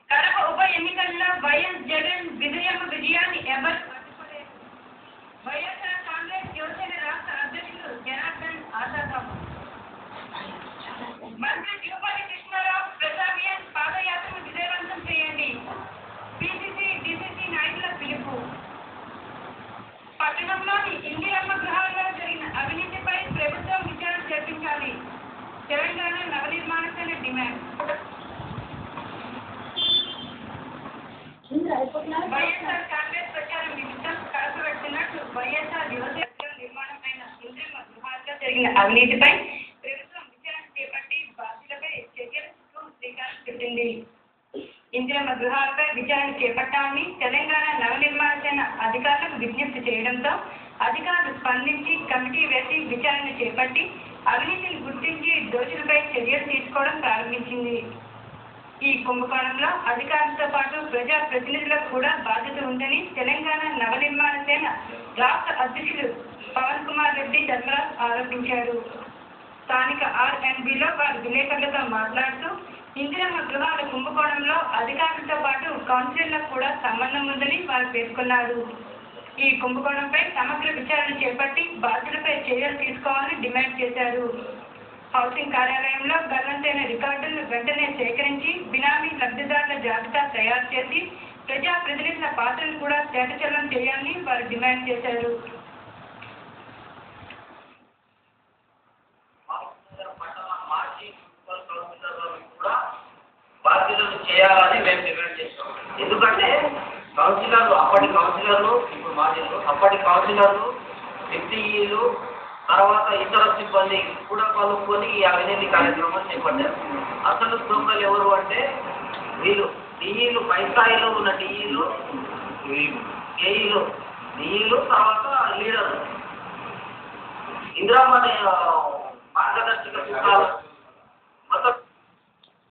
కడప ఉప ఎన్నికల్లో వైఎస్ జగన్ విజయాన్ని ఎవరు వైఎస్ఆర్ కాంగ్రెస్ యువసేన రాష్ట్ర అధ్యక్షులు జనార్దన్ ఆశారావు మంత్రి తిరుపతి కృష్ణారావు ప్రజాభియాన్ పాదయాత్రను విజయవంతం చేయండి. పిసిసి డిసిసి నాయకుల పిలుపు. పట్టణంలోని ఇందిరమ్మ గృహాల్లో జరిగిన అవినీతిపై ప్రభుత్వం విచారణ జరిపించాలి. తెలంగాణ నవనిర్మాణ సేన డిమాండ్. వైఎస్ఆర్ కాంగ్రెస్ ప్రచారం నిమిత్తం కడప వెళ్తున్నట్లు వైఎస్ఆర్ యువసేన నిర్మాణమైన ఇందిరమ్మ గృహాల్లో జరిగిన అవినీతిపై ప్రభుత్వం విచారణ చేపట్టి బాధ్యులపై చర్యలకు శ్రీకారం చుట్టింది. ఇందిరమ్మ గృహాలపై విచారణ చేపట్టామని తెలంగాణ నవనిర్మాణ సేన అధికారులకు విజ్ఞప్తి చేయడంతో అధికారులు స్పందించి కమిటీ వేసి విచారణ చేపట్టి అవినీతిని గుర్తించి దోషులపై చర్యలు తీసుకోవడం ప్రారంభించింది. ఈ కుంభకోణంలో అధికారులతో పాటు ప్రజా ప్రతినిధులకు కూడా బాధ్యత ఉందని తెలంగాణ నవనిర్మాణ సేన రాష్ట్ర అధ్యక్షుడు పవన్ కుమార్ రెడ్డి ధర్మరాజ్ ఆరోపించారు. స్థానిక RNBలో వారు విలేకరులతో మాట్లాడుతూ ఇందిరమ్మ గృహాల కుంభకోణంలో అధికారులతో పాటు కౌన్సిలర్లకు కూడా సంబంధం ఉందని వారు పేర్కొన్నారు. ఈ కుంభకోణంపై సమగ్ర విచారణ చేపట్టి బాధ్యులపై చర్యలు తీసుకోవాలని డిమాండ్ చేశారు. హౌసింగ్ కార్యాలయంలో గల్లంతైన రికార్డులను వెంటనే సేకరించి బినామీ లబ్ధిదారుల జాబితా తయారు చేసి ప్రజా ప్రతినిధుల పాత్రను కూడా తేటచల్లం చేయాలని వారు డిమాండ్ చేశారు. బాధ్యతలు చేయాలని మేము డిమాండ్ చేస్తాం. ఎందుకంటే కౌన్సిలర్లు, అప్పటి కౌన్సిలర్లు, ఇప్పుడు మాజీలు, అప్పటి కౌన్సిలర్లు, ఎంపీలు, తర్వాత ఇతర సిబ్బంది కూడా కలుపుకొని ఈ అవినీతి కార్యక్రమం చేపట్టారు. అసలు దొంగలు ఎవరు అంటే వీళ్ళు డిఈలు, పై స్థాయిలో ఉన్న డిఈలు, ఏఈలు, డిఈలు, తర్వాత లీడర్లు. ఇందిరామ మార్గదర్శక సూత్రాలు మొత్తం